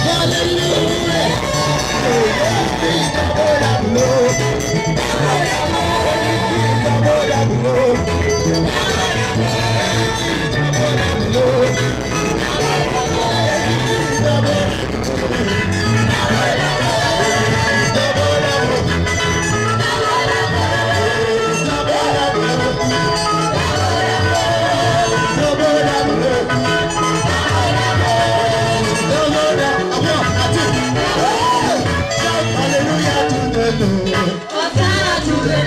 Hallelujah to the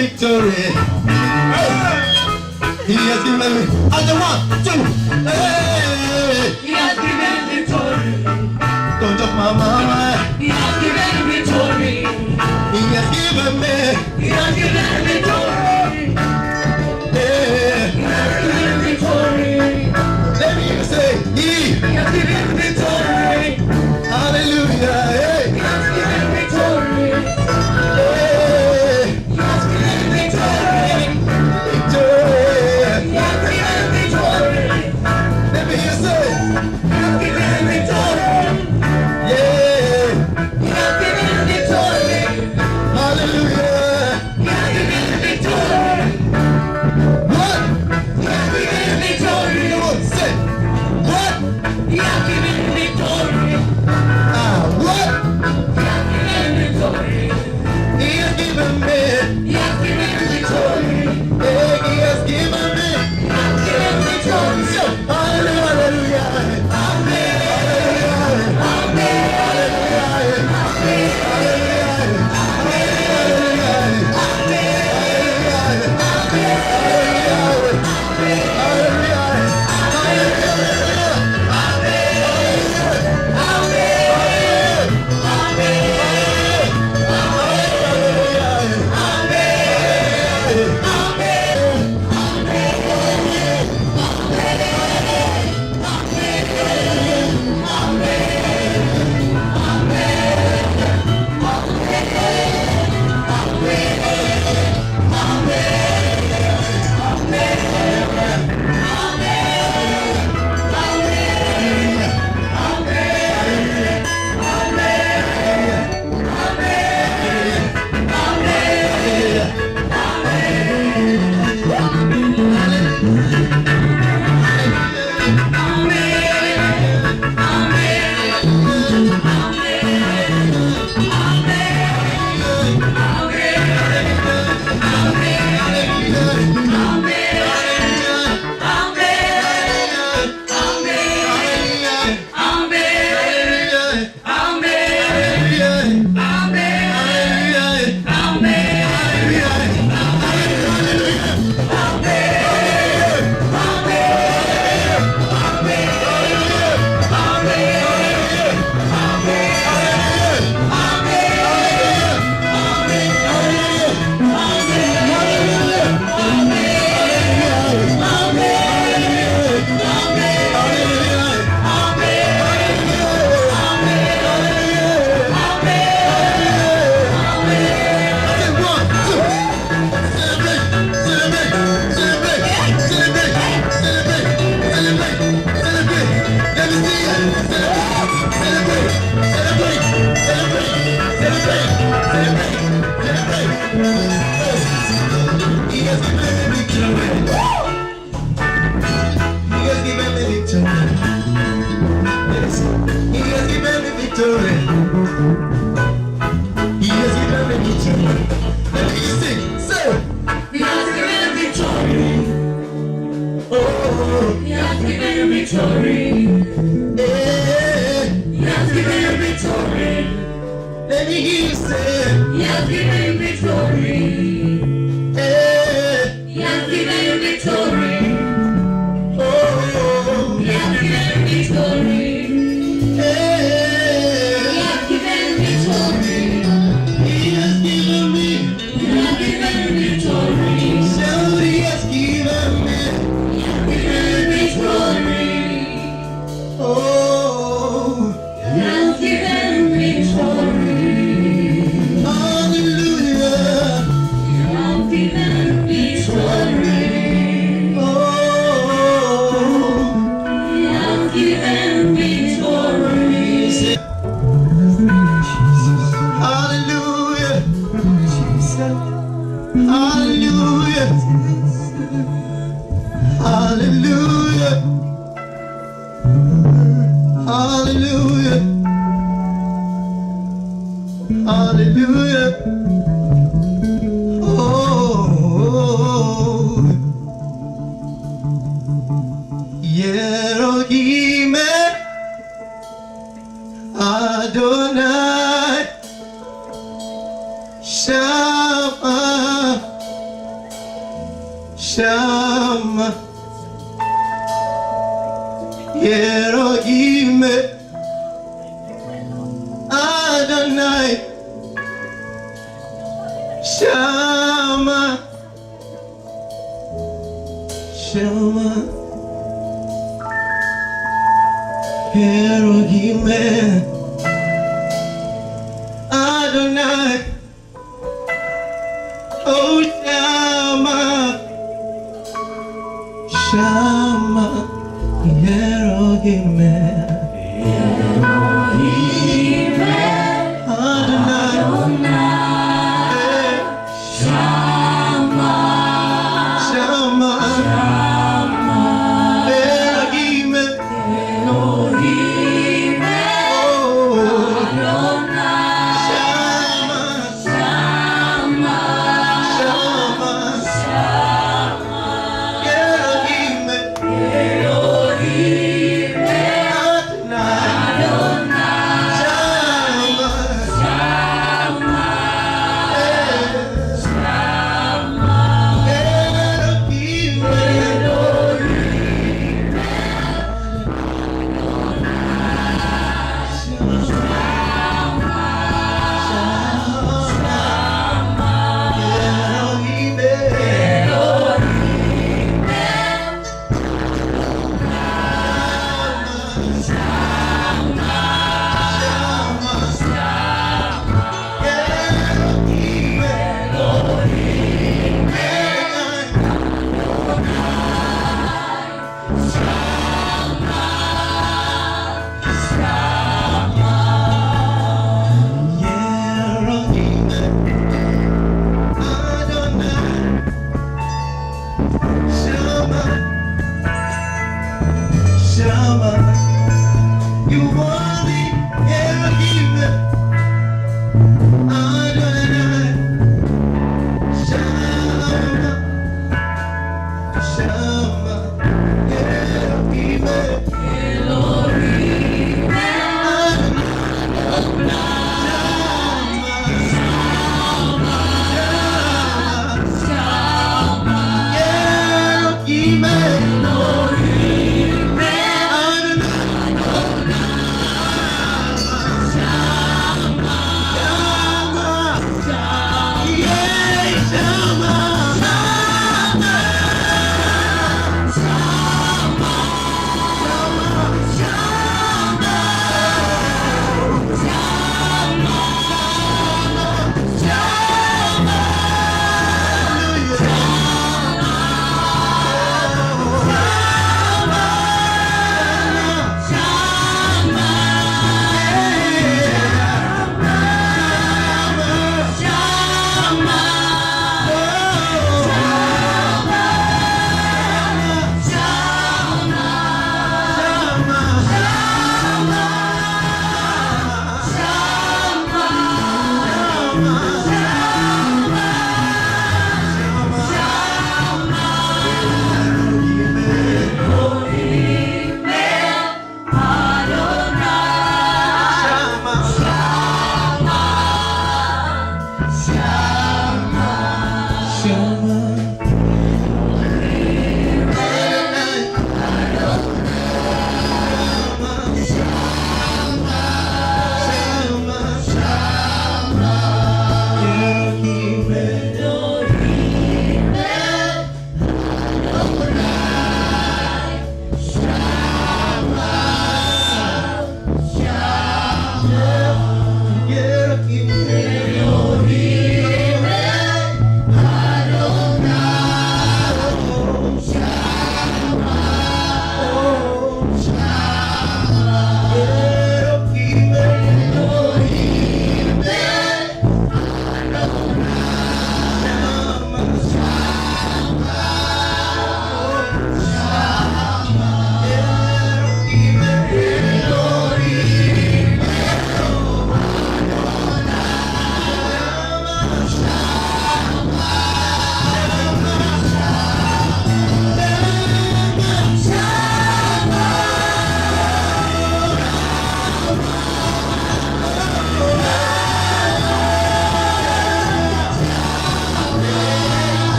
Victory! victory. He has given victory. Let me hear you say, He has given victory. He has given victory. oh, He has given victory. He has given victory. He has given me. He has given victory. Somebody has given me. He has given victory. Oh, He has given victory. hallelujah. He has given victory. Oh, He has given victory. hallelujah. Hallelujah. Hallelujah. Hallelujah. Hallelujah. Oh, Yerohim Adonai Shama Shama Yerohim Adonai Shama Shama Yerohim Adonai Oh Shama Shama Yerohim Adonai Shama Yerohim Oh Shama Yerohim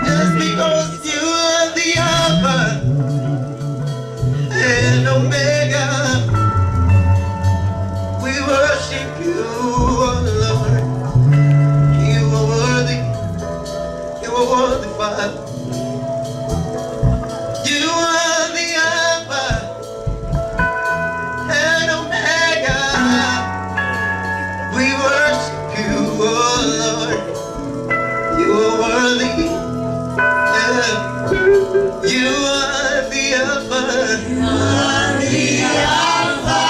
Just because you are the Alpha and Omega, we worship you, oh Lord. You are worthy, Father. You are the Alpha and Omega. We worship you, oh Lord. You are worthy. You are the Alpha. You are the Alpha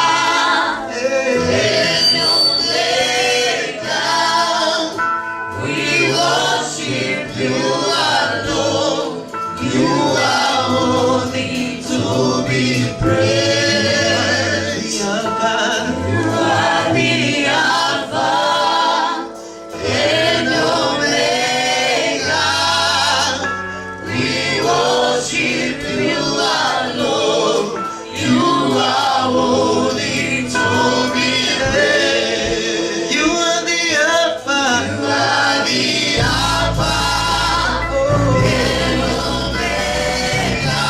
and Omega. We worship you alone. You are worthy to be praised. You are the Alpha and Omega. We worship you alone. You are worthy to be praised. You are the Alpha. You are the Alpha and Omega.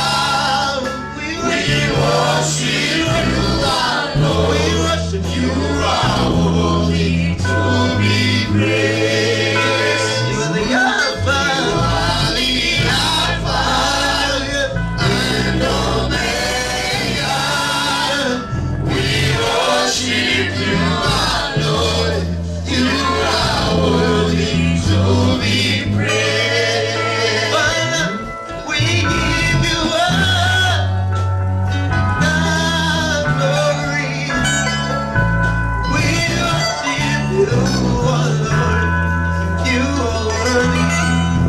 We We worship you alone. worship you. You are worthy to be praised. You are the Alpha. You are the Alpha and Omega. We worship you alone. You are worthy to be praised. Father, we give you all the glory. We worship you, oh Lord. You are worthy.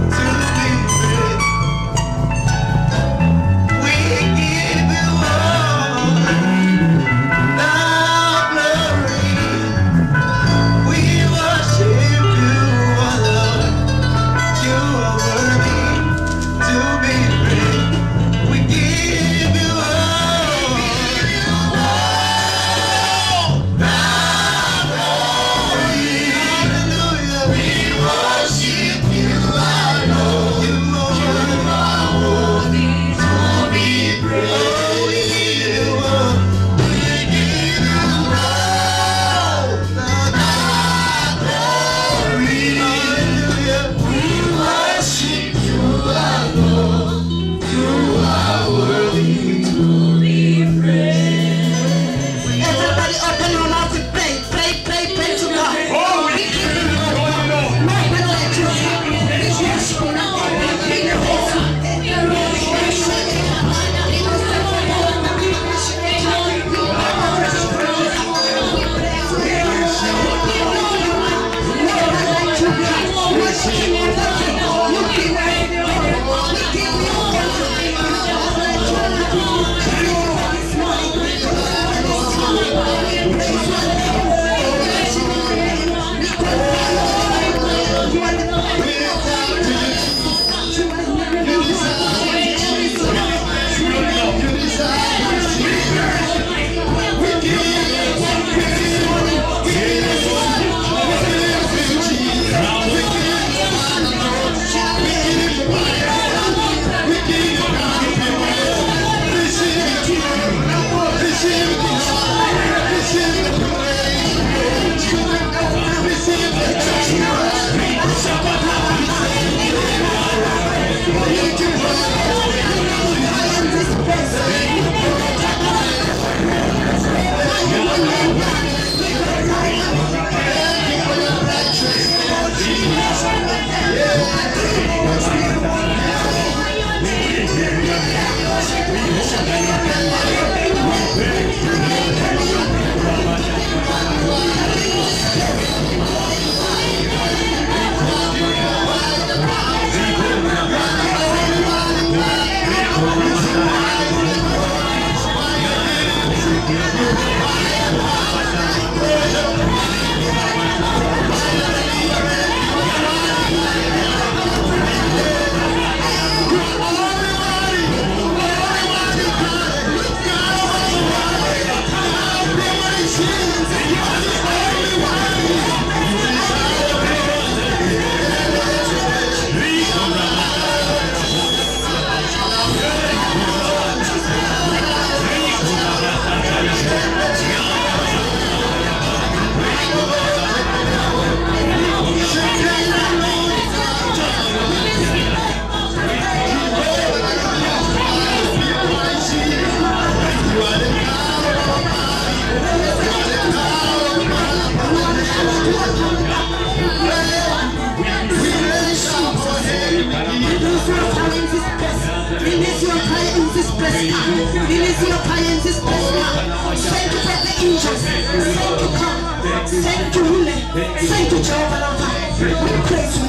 Release your fire in this place now. Release your fire in this place now. Send to the angels. Send to come. Send to ruler. Send to Jehovah Rapha. We praise you.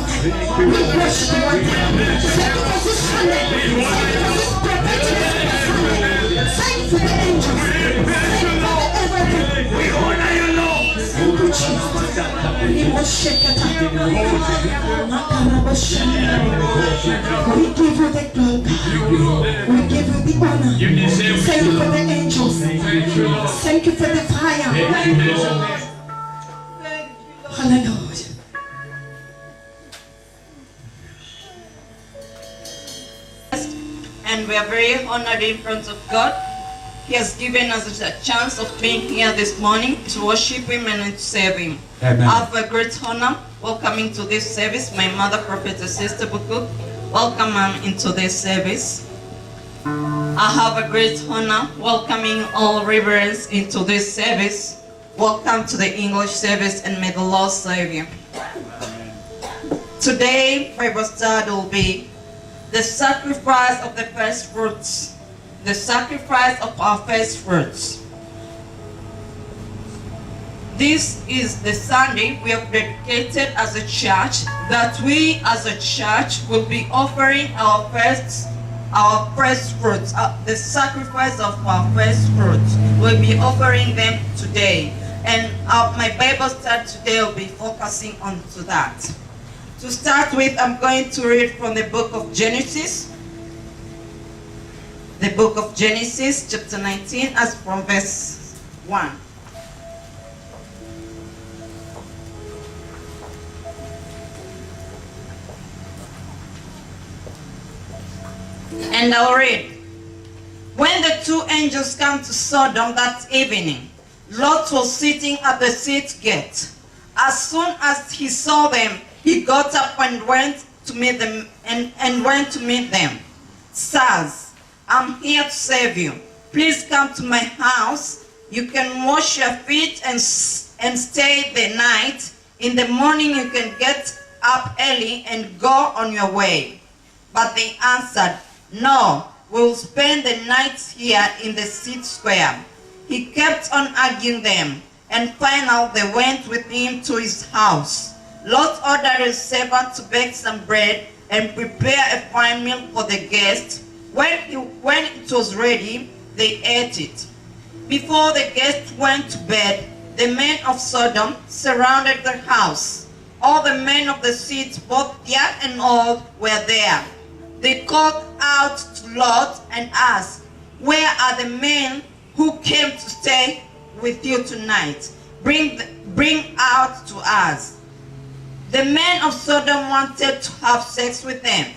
We worship you. Send to this Sunday. Send to this prophetic. Send to the angels. Send to everything. We honor you, Lord. Thank you, Jesus. We worship you. We give you the glory. We give you the honor. Thank you for the angels. Thank you for the fire. Hallelujah. And we are very honored in front of God. He has given us a chance of being here this morning to worship Him and to serve Him. Amen. I have a great honor welcoming to this service my mother, Prophetess Sister Bukuk. Welcome into this service. I have a great honor welcoming all reverends into this service. Welcome to the English service, and may the Lord save you. Today, Bible study will be the sacrifice of the first fruits. The sacrifice of our first fruits. This is the Sunday we have dedicated as a church, that we as a church will be offering our first fruits, the sacrifice of our first fruits. We'll be offering them today. And my Bible study today will be focusing on to that. To start with, I'm going to read from the book of Genesis. The book of Genesis, chapter 19, as from verse 1. And I'll read. When the two angels came to Sodom that evening, Lot was sitting at the city gate. As soon as he saw them, he got up and went to meet them. And went to meet them. Sirs, I'm here to save you. Please come to my house. You can wash your feet and stay the night. In the morning you can get up early and go on your way. But they answered, no, we'll spend the night here in the city square. He kept on arguing them, and finally they went with him to his house. Lot ordered his servant to bake some bread and prepare a fine meal for the guests. When it was ready, they ate it. Before the guests went to bed, the men of Sodom surrounded the house. All the men of the city, both young and old, were there. They called out to Lot and asked, where are the men who came to stay with you tonight? Bring out to us. The men of Sodom wanted to have sex with them.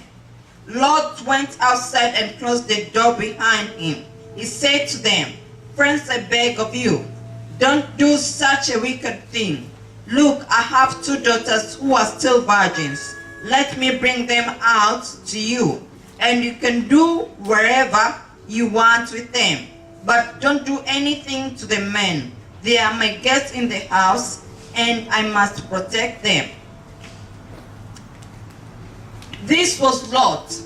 Lot went outside and closed the door behind him. He said to them, friends, I beg of you, don't do such a wicked thing. Look, I have 2 daughters who are still virgins. Let me bring them out to you, and you can do wherever you want with them. But don't do anything to the men. They are my guests in the house, and I must protect them. This was Lot.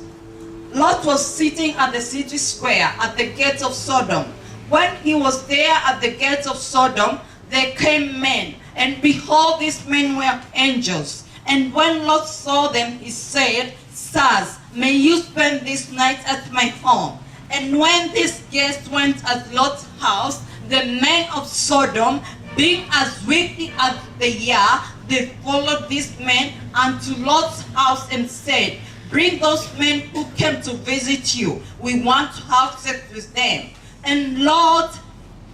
Lot was sitting at the city square at the gates of Sodom. When he was there at the gates of Sodom, there came men, and behold, these men were angels. And when Lot saw them, he said, Sirs, may you spend this night at my home. And when these guests went at Lot's house, the men of Sodom, being as wicked as they are, they followed these men unto Lot's house and said, Bring those men who came to visit you. We want to have sex with them. And Lot,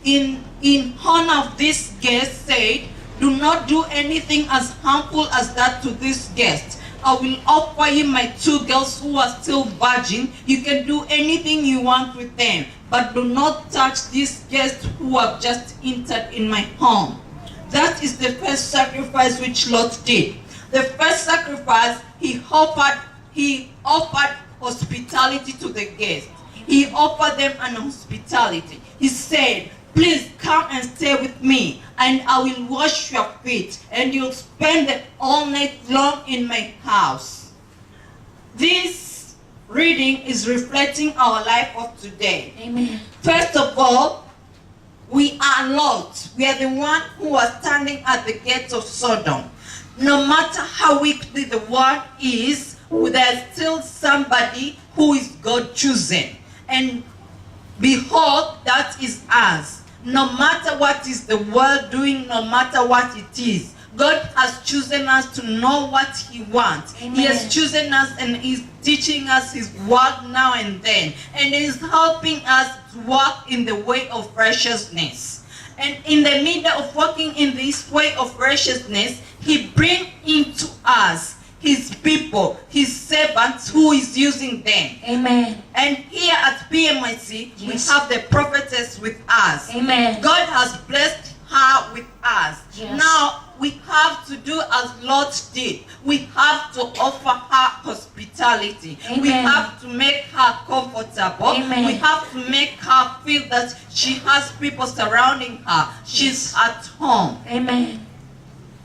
in honor of this guest, said, Do not do anything as harmful as that to this guest. I will offer you my 2 girls who are still virgin. You can do anything you want with them, but do not touch these guests who have just entered in my home. That is the first sacrifice which Lot did. The first sacrifice, he offered hospitality to the guests. He offered them an hospitality. He said, Please come and stay with me, and I will wash your feet, and you'll spend the all night long in my house. This reading is reflecting our life of today. Amen. First of all, we are Lot. We are the one who are standing at the gates of Sodom. No matter how wicked the world is, there's still somebody who is God chosen. And behold, that is us. No matter what is the world doing, no matter what it is, God has chosen us to know what He wants. Amen. He has chosen us and is teaching us His word now and then. And is helping us to walk in the way of righteousness. And in the middle of walking in this way of righteousness, He brings into us His people, His servants who is using them. Amen. And here at PMIC, Yes. we have the prophetess with us. Amen. God has blessed her with us. Yes. Now, we have to do as Lot did. We have to offer her hospitality. Amen. We have to make her comfortable. Amen. We have to make her feel that she has people surrounding her. She's at home. Amen.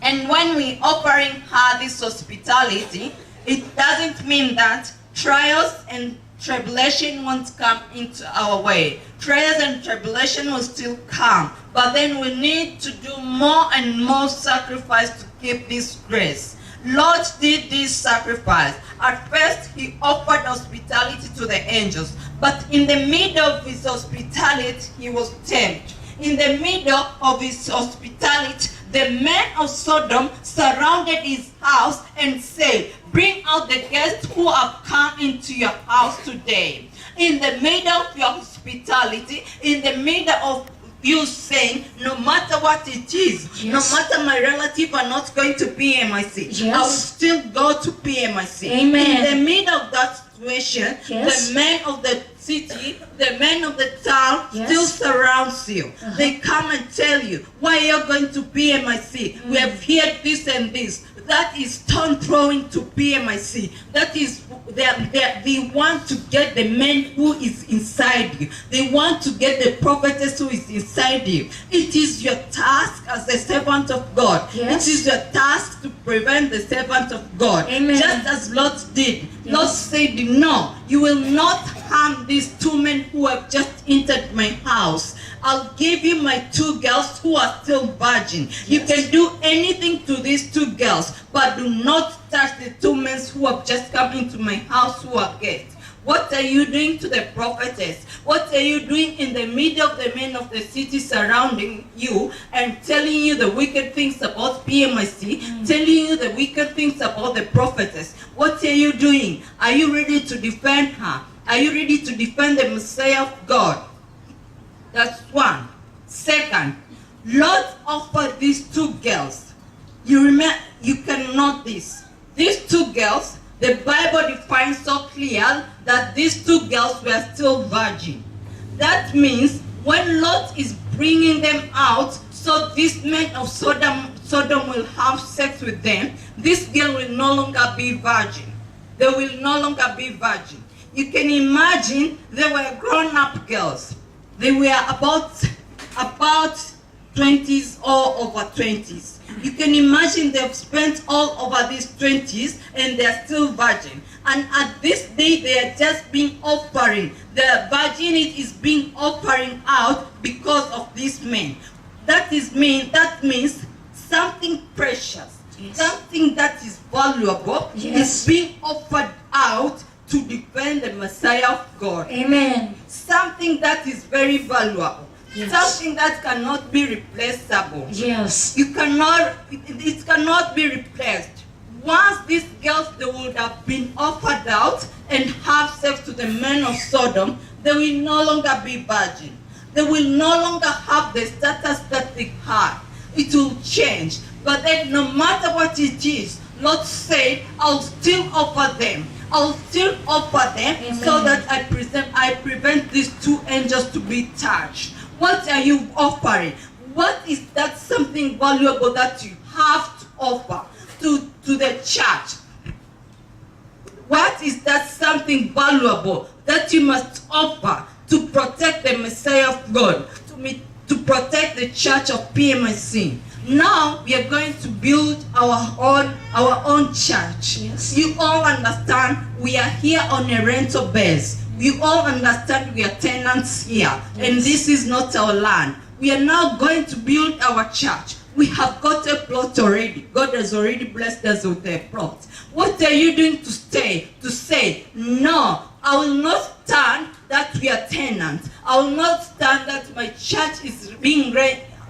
And when we offering her this hospitality, it doesn't mean that trials and tribulation won't come into our way. Trials and tribulation will still come, but then we need to do more and more sacrifice to keep this grace. Lot did this sacrifice. At first, he offered hospitality to the angels, but in the middle of his hospitality, he was tempted. In the middle of his hospitality, the men of Sodom surrounded his house and said, Bring out the guests who have come into your house today. In the middle of your hospitality, in the middle of you saying, no matter what it is, Yes. no matter my relative are not going to PMIC, Yes. I will still go to PMIC. Amen. In the middle of that situation, Yes. the men of the city, the men of the town Yes. still surrounds you. They come and tell you, why you're going to PMIC? We have heard this and this. That is stone throwing to PMIC. That is, they want to get the man who is inside you. They want to get the prophetess who is inside you. It is your task as a servant of God. Yes. It is your task to prevent the servant of God. Amen. Just as Lot did. Yes. Lot said, no, you will not harm these 2 men who have just entered my house. I'll give you my 2 girls who are still virgin. You can do anything to these 2 girls, but do not touch the 2 men who have just come into my house who are guests. What are you doing to the prophetess? What are you doing in the middle of the men of the city surrounding you and telling you the wicked things about PMIC, telling you the wicked things about the prophetess? What are you doing? Are you ready to defend her? Are you ready to defend the Messiah of God? That's one. Second, Lot offered these 2 girls. You can note this. These 2 girls, the Bible defines so clear that these 2 girls were still virgin. That means when Lot is bringing them out, so these men of Sodom will have sex with them, this girl will no longer be virgin. They will no longer be virgin. You can imagine they were grown-up girls. They were about 20s or over 20s. You can imagine they've spent all over these 20s and they're still virgin. And at this day, they are just being offering. The virginity is being offering out because of these men. That means something precious, yes, something that is valuable, yes, is being offered out to defend the Messiah of God. Amen. Something that is very valuable. Yes. Something that cannot be replaceable. Yes. It cannot be replaced. Once these girls, they would have been offered out and have sex to the men of Sodom, they will no longer be virgin. They will no longer have the status that they had. It will change. But then no matter what it is, Lord said, I'll still offer them. I'll still offer them. Amen. So that I prevent these two angels to be touched. What are you offering? What is that something valuable that you have to offer to the church? What is that something valuable that you must offer to protect the Messiah of God, to protect the church of PMIC? Now we are going to build our own church. Yes. You all understand we are here on a rental base. You all understand we are tenants here, yes, and this is not our land. We are now going to build our church. We have got a plot already. God has already blessed us with a plot. What are you doing to say, no, I will not stand that we are tenants. I will not stand that my church is being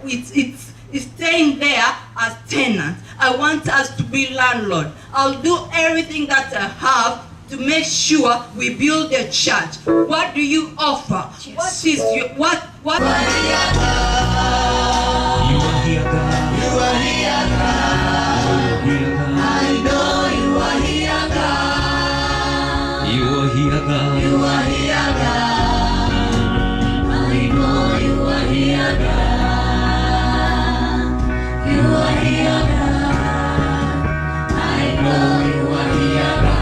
it's staying there as tenants. I want us to be landlord. I'll do everything that I have to make sure we build a church. What do you offer? Yes. What is your what? You are here, God. You are here, God. I know you are here, God. You are here, God. You are here, God. I know you are here, God. You are here, God. I know you are here, God.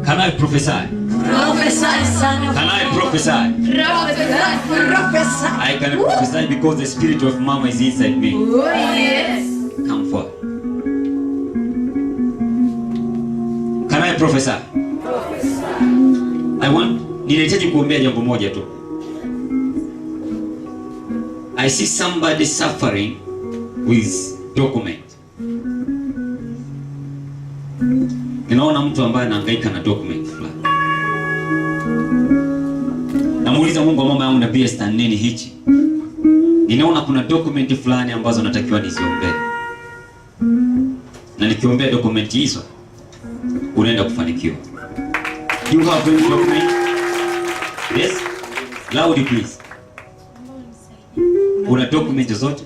Can I prophesy? Prophesy, son of Can I prophesy? Prophesy. I can prophesy because the spirit of mama is inside me. Oh, yes. Come forward. Can I prophesy? Ninahitaji kuombea jambo moja tu. I see somebody suffering with document. Ninaona mtu ambaye anahangaika na document fulani. Namuuliza Mungu, mama yangu nabii stand nini hichi? Ninaona kuna document fulani ambazo natakiwa niziombee. Na nikiombea document hizo unaenda kufanikiwa. You have any document? Yes? Loud please. Una document zote?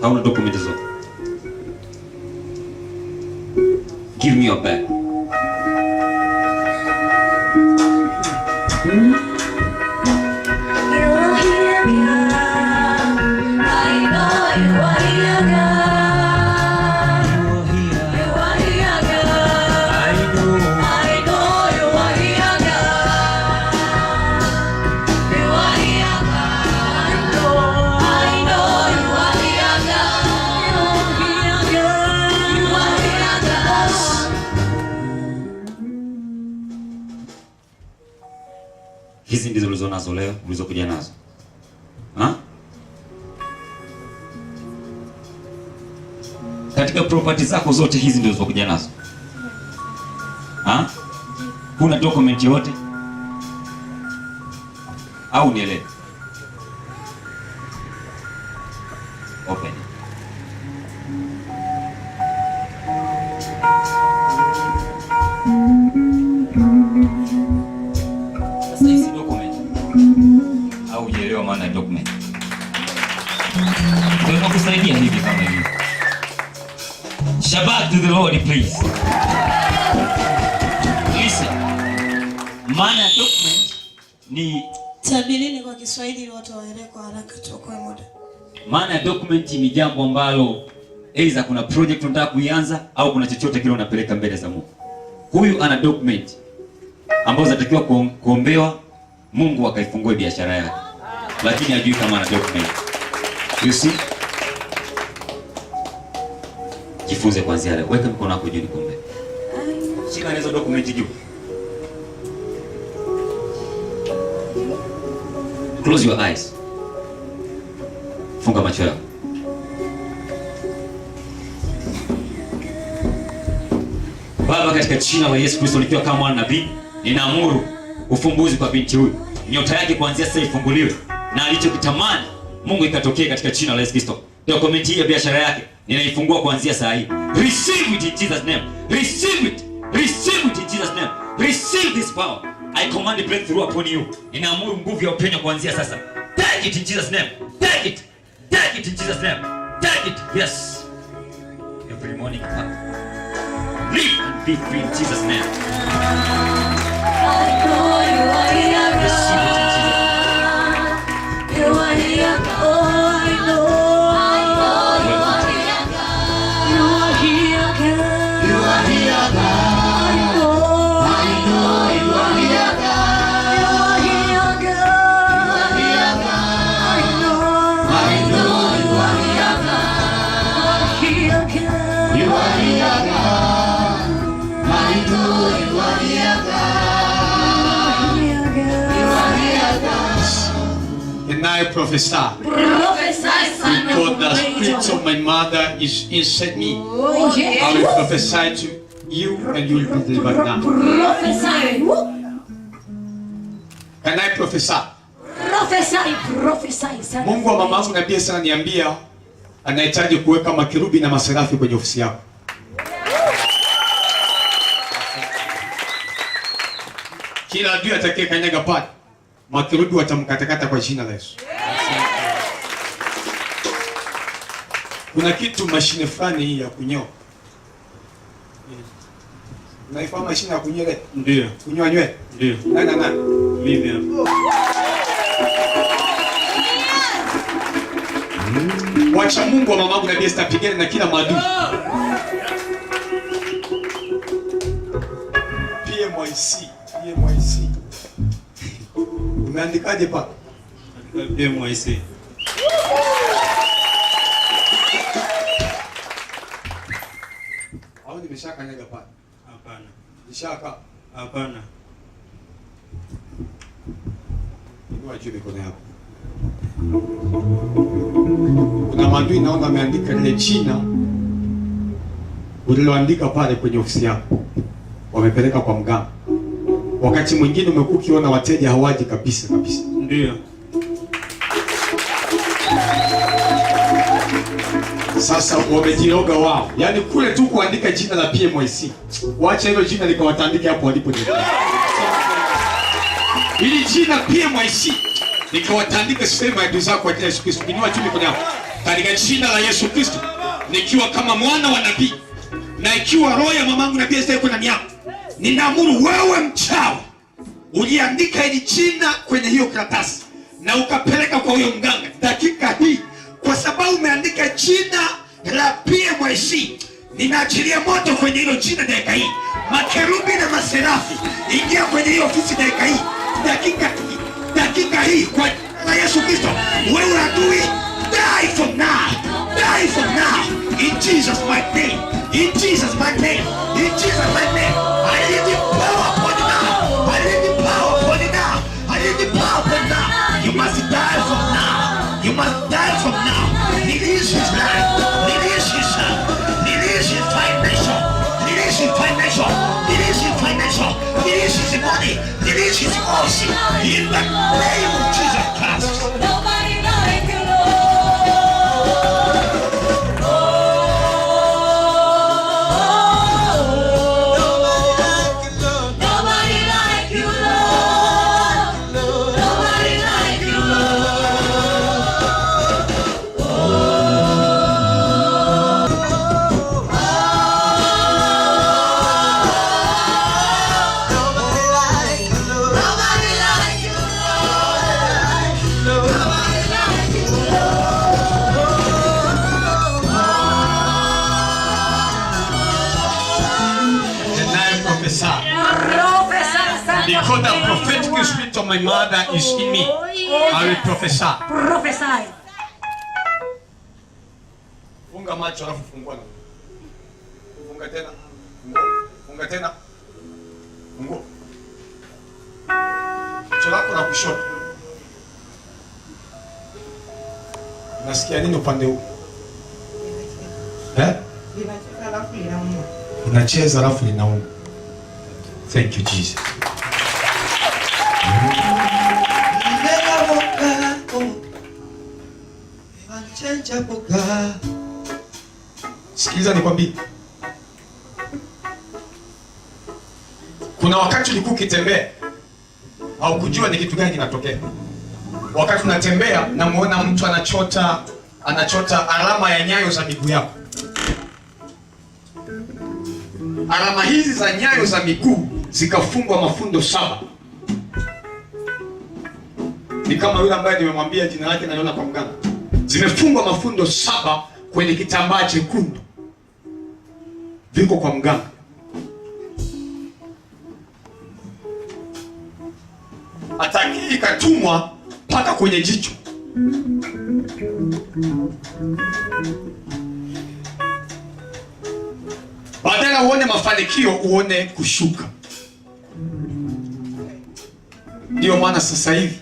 Hauna document zote? Give me your bag. Hizi ndizo ulizonazo leo, ulizokuja nazo. Katika property zako zote hizi ndizo ulizokuja nazo. Kuna document yote? Au nielewe? please. Listen. Maana document ni Tabirini kwa Kiswahili watu waelewe kwa haraka tuokoe muda. Maana document ni jambo ambalo aidha kuna project unataka kuianza au kuna chochote kile unapeleka mbele za Mungu. Huyu ana document ambazo zinatakiwa kuombewa Mungu akaifungue biashara yake. Lakini hajui kama ana document. You see? Jifunze kuanzia leo. Weka mkono wako juu nikombe. Shika hizo document juu. Close your eyes. Funga macho yako. Baba, katika jina la Yesu Kristo, nikiwa kama mwana nabii, ninaamuru ufumbuzi kwa binti huyu. Nyota yake kuanzia sasa ifunguliwe na alichokitamani Mungu ikatokee katika jina la Yesu Kristo. Document hii ya biashara yake ninaifungua kuanzia saa hii. Receive it in Jesus name. Receive it. Receive it in Jesus name. Receive this power. I command a breakthrough upon you. Ninaamuru nguvu ya upenyo kuanzia sasa. Take it in Jesus name. Take it. Take it in Jesus name. Take it. Yes. Every morning. Live and be free in Jesus name. I know you are here. Receive it in Jesus name. You are here. Oh, I know. You are here, God. You are here, God. You are here, God. I know. You are here, God. You are here, God. I know. I know you are here, God. Here, God. You are here, God. I know you are here, God. Here, God. You are here, God. And I prophesy. Prophesy, son Because of the spirit angel. of my mother is inside me. Oh, yeah. I will prophesy to you and you will be delivered now. Prophesy. Can I prophesy? Prophesy, prophesy, son. Mungu wa mama yangu nabii sana niambia anahitaji kuweka makerubi na maserafi kwenye ofisi yako. Kila adui atakaye kanyaga pale, makerubi watamkatakata kwa jina la Yesu. Kuna kitu mashine fulani hii ya kunyoa. Unaifahamu mashine ya kunyoa? Ndio. Kunyoa nywele? Ndio. Nani? Mimi hapa. Wacha Mungu wa mamangu nabii asitapigane na kila maadui. PMYC. Umeandikaje pa? PMYC. Au nimeshakanyaga pale? Hapana. Nishaka. Hapana. Inua juu mikono yako. Kuna maadui naona ameandika lile jina uliloandika pale kwenye ofisi yako. Wamepeleka kwa mganga. Wakati mwingine umekuwa ukiona wateja hawaji kabisa. Ndio. Sasa wamejiroga wao. Yaani kule tu kuandika jina la PMYC. Waacha hilo jina likawatandike hapo walipo. Ili jina PMYC nikawatandika sehemu ya adui zako kwa jina la Yesu Kristo. Inua juu mikono yako. Katika jina la Yesu Kristo, nikiwa kama mwana wa nabii na ikiwa roho ya mamangu nabii iko ndani yako, ninaamuru wewe mchawi uliandika hili jina kwenye hiyo karatasi na ukapeleka kwa huyo mganga dakika hii, kwa sababu umeandika jina la PMYC, ninaachilia moto kwenye hilo jina dakika hii. Makerubi na maserafi, ingia kwenye hiyo ofisi dakika hii, dakika hii kwa jina la Yesu Kristo. Wewe adui, die from now, die from now, in Jesus mighty name, in Jesus mighty name, in Jesus mighty name. I need the power upon you now, I need the power upon you now, I need the power upon you now. You must die from now, you must die from now. Release his life, release his son, release his financial, release his financial, release his financial, release his money, release his mercy, in the name of Jesus Christ. Nobody like you, Lord. Nobody like you, Lord. Nobody like you, Lord. prophesy. Because the prophetic spirit of my mother is in me. I will prophesy. Prophesy. Funga macho alafu fungua. Funga tena. Funga tena. Fungua. Macho lako na kushoto. Nasikia nini upande huu? Inacheza alafu linauma. Thank you Jesus. Sikiliza nikwambie. Kuna wakati ulikuwa ukitembea au kujua ni kitu gani kinatokea. Wakati unatembea na muona mtu anachota alama ya nyayo za miguu yako. Alama hizi za nyayo za miguu zikafungwa mafundo 7. Ni kama yule ambaye nimemwambia jina lake naliona kwa mganga. Zimefungwa mafundo 7 kwenye kitambaa chekundu. Viko kwa mganga. Ataki ikatumwa mpaka kwenye jicho. Badala uone mafanikio uone kushuka. Ndio maana sasa hivi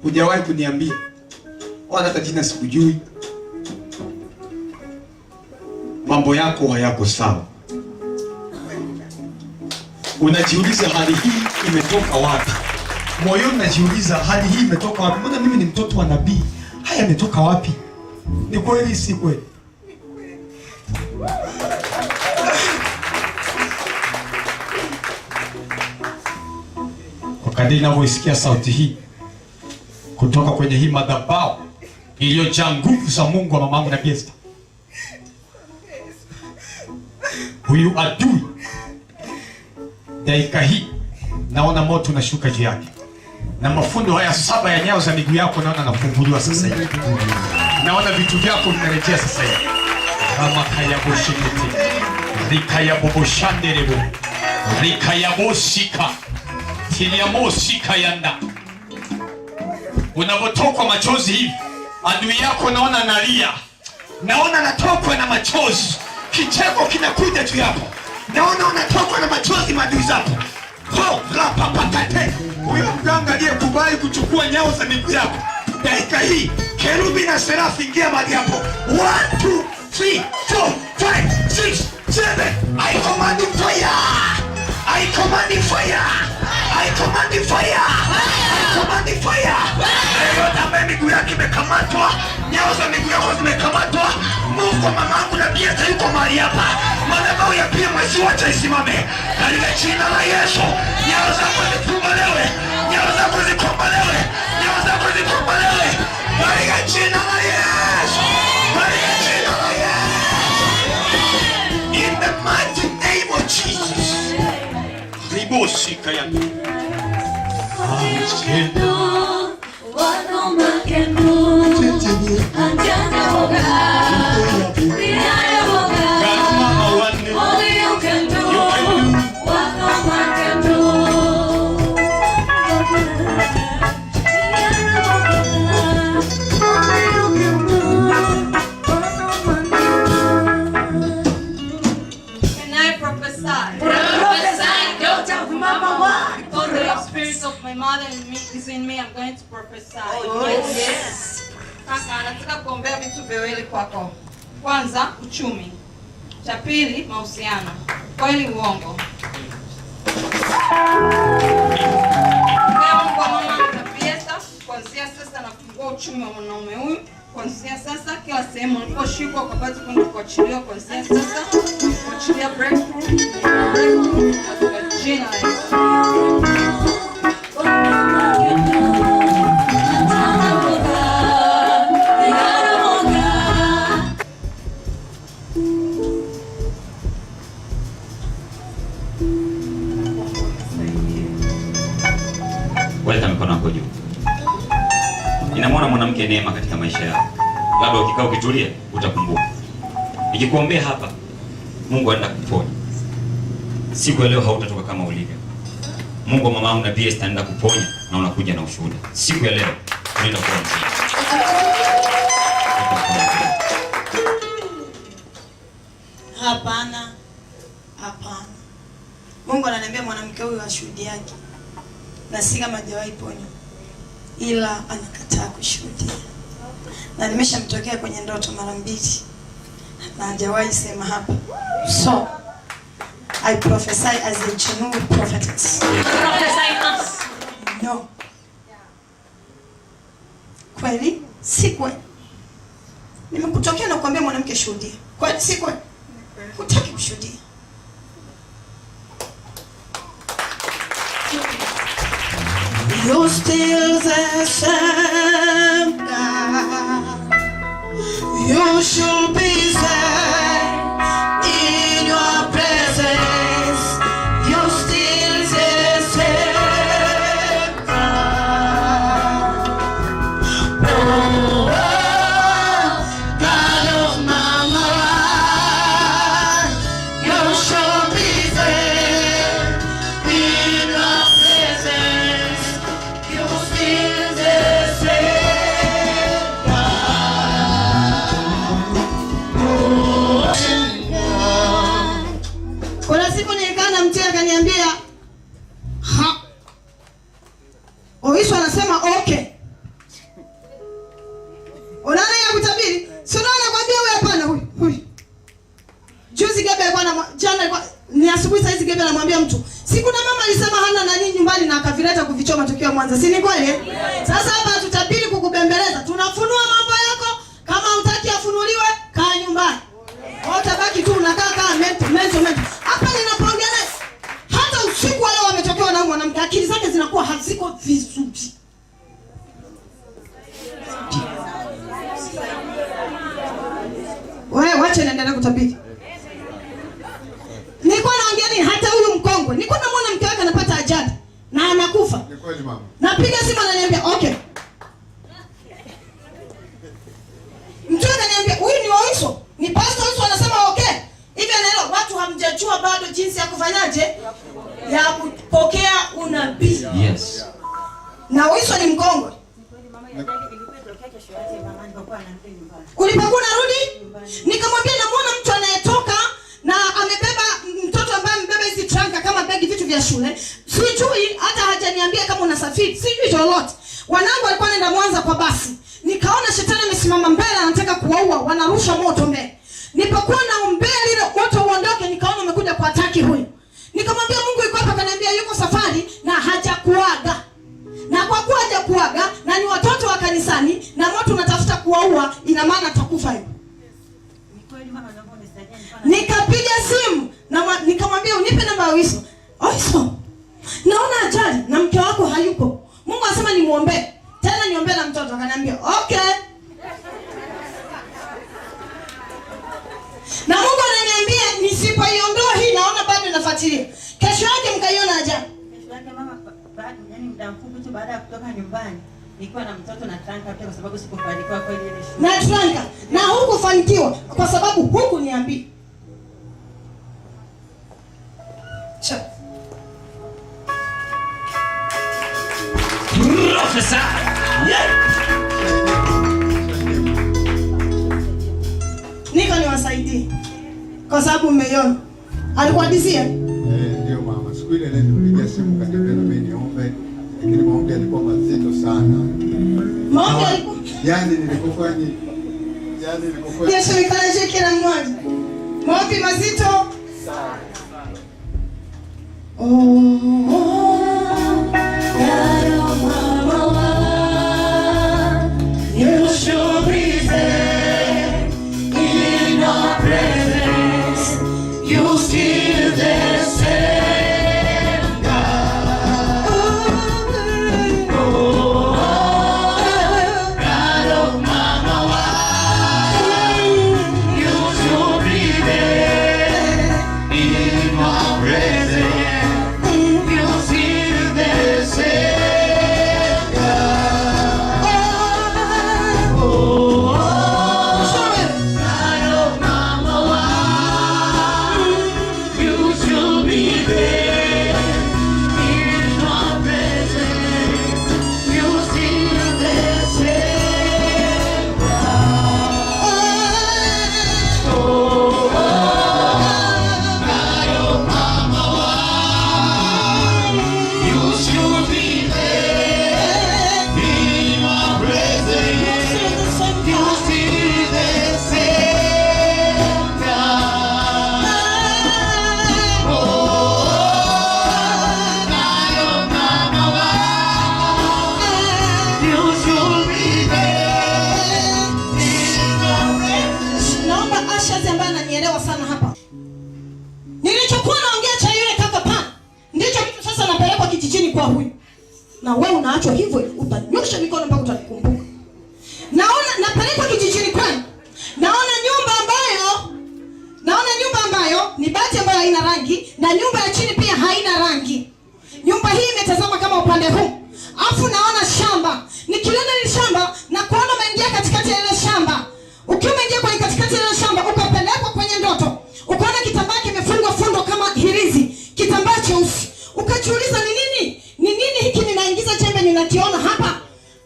hujawahi kuniambia wala hata jina sikujui. Mambo yako hayako sawa. Unajiuliza hali hii imetoka wapi? Moyoni najiuliza hali hii imetoka wapi? Mbona mimi ni mtoto wa nabii? Haya yametoka wapi? Ni kweli si kweli? Wakati ninavyoisikia sauti hii kutoka kwenye hii madhabahu iliyojaa nguvu za Mungu wa mamangu na Esther. Huyu adui dakika hii naona moto unashuka juu yake. Na mafundo haya 7 ya nyayo za miguu yako naona nafunguliwa sasa hivi. Naona vitu vyako vinarejea sasa hivi. Kama kaya boshikete. Rika ya boboshanderebo. Rika ya boshika. Tilia moshika yanda. Unapotokwa machozi hivi, adui yako naona analia. Naona anatokwa na machozi. Kicheko kinakuja juu yako. Naona unatokwa na machozi madui zako. Ho, rapa patate. Huyo mganga aliyekubali kuchukua nyayo za miguu yako. Dakika hii, kerubi na serafi ingia mahali hapo. 1, 2, 3, 4, 5, 6, 7. I command fire. I command fire. I command fire. I command fire. Leo na miguu yake imekamatwa. Nyayo za miguu yako zimekamatwa. Mungu mamangu na Esther yuko mahali hapa. Madhabahu ya pia mwezi wacha isimame. Katika jina la Yesu. Nyayo zako zikombolewe. Nyayo zako zikombolewe. Nyayo zako zikombolewe. Katika jina la Yesu. Katika jina la Yesu. In the mighty name of Jesus. Riboshi kayanda. What no man can do. Only you can do what no man can do. Can I prophesy? Prophesy, daughter of Mama One. Because the spirit of my mother is in me, I'm going to prophesy. Yes. Kaka, nataka kuombea vitu viwili kwako. Kwanza, uchumi. Cha pili, mahusiano. Kweli uongo. Mungu wa mama na Esther, kuanzia sasa nafungua uchumi wa mwanaume huyu. Kuanzia sasa kila sehemu uliposhikwa ukapata kwenda kuachiliwa. Kuanzia sasa kuachilia breakthrough katika jina la Yesu. Weka mikono yako juu. Ninamwona mwanamke neema katika maisha yako. Labda ukikaa ukitulia utakumbuka. Nikikuombea hapa, Mungu anaenda kukuponya. siku ya leo hautatoka kama ulivyo. Mungu wa mama yangu Nabii Esther anaenda kuponya na unakuja na ushuhuda. Siku ya leo unaenda kuwa mzima. Hapana. Hapana. Mungu ananiambia mwanamke huyu ashuhudi yake. Na si kama hajawahi ponya. Ila anakataa kushuhudia. Na nimeshamtokea kwenye ndoto mara 2. Na hajawahi sema hapa. So I prophesy as a genuine prophetess. Prophesy us. No. Kweli? Si kweli. Nimekutokea na kuambia mwanamke shuhudia. Kweli si kweli? Hutaki kushuhudia. You're still the same God. You should be there in your presence. You're still the same God. Oh, God of my life. You should be there in your presence. You're still the same God. Kuna siku nilikaa na mtu akaniambia, ha. Oiso anasema okay. Unaona ya kutabiri? Si unaona kwambia wewe hapana huyu. Juzi Gebe alikuwa jana ni asubuhi saizi Gebe anamwambia mtu, si kuna mama alisema hana nani nyumbani na akavileta kuvichoma tukiwa Mwanza. Si ni kweli? Sasa hapa hatutabiri kukubembeleza. Tunafunua mambo yako. Kama hutaki afunuliwe, kaa nyumbani. Utabaki tu unakaa mento. Hapa ninapoongea hata usiku leo wametokewa na mwanamke, akili zake zinakuwa haziko vizuri. Wewe wacha naendelea kutabiri. Nilikuwa naongea ni hata huyu mkongwe. Nilikuwa namuona mke wake anapata ajali na anakufa. Ni kweli mama. Napiga simu ananiambia, "Okay." Mtu ananiambia, "Huyu ni Waiso." Ni pastor Waiso anasema okay. Hivi anaelewa watu hamjajua bado jinsi ya kufanyaje? Ya kupokea unabii. Yes. Na Waiso ni mkongwe. Ulipokuwa narudi, nikamwambia namuona mtu anayetoka na amebeba mtoto ambaye amebeba hizi trunk kama begi vitu vya shule. Sijui hata hajaniambia kama unasafiri. Sijui lolote. Wanangu walikuwa wanaenda Mwanza kwa basi. Nikaona shetani amesimama mbele anataka kuwaua, wanarusha moto mbele. Nilipokuwa naombea ile moto uondoke, nikaona umekuja kwa ataki huyu. Nikamwambia Mungu yuko hapa, akaniambia yuko safari na hajakuaga. Na kwa kuwa hajakuaga na ni watoto wa kanisani na moto unatafuta kuwaua, ina maana atakufa hiyo. Nikapiga simu na nikamwambia unipe namba ya Wiso. Wiso, naona ajali na mke wako hayuko. Mungu anasema nimuombe. Tena niombe na mtoto. Akaniambia okay. Na Mungu ananiambia nisipoiondoa hii naona bado nafuatilia. Kesho yake mkaiona ajali. Kesho yake mama baada yani muda mfupi tu baada ya kutoka nyumbani nilikuwa na mtoto na tranka pia kwa sababu sikufanikiwa kwa ile shule. Na tranka na hukufanikiwa kwa sababu huku niambii. Cha. Professor. Niko niwasaidie. Kwa sababu mmeiona. Alikuwa dizia? Ndio mama. Siku ile nilipigia simu kaniambia na mimi niombe. Lakini maombi yalikuwa mazito sana. Maombi yalikuwa? Yaani nilikuwa Yesu nikalaje kila mmoja. Maombi mazito sana. You should be there in your presence. You still the same God. Oh, God of Mama, you should be there in your presence. huyu. Na wewe unaachwa hivyo, utanyosha mikono mpaka utanikumbuka. Naona napelekwa kijijini kwenu. Naona nyumba ambayo ni bati ambayo haina rangi, na nyumba ya chini pia haina rangi. Nyumba hii imetazama kama upande huu. Afu naona shamba. Nikiliona ile shamba na kuona umeingia katikati ya ile shamba. Ukiwa umeingia kwenye katikati ya ile shamba, ukapelekwa kwenye ndoto. Ukaona kitambaa kimefungwa fundo kama hirizi, kitambaa cheusi. Ukajiuliza ni nini? Ni nini hiki ninaingiza jembe ninakiona hapa?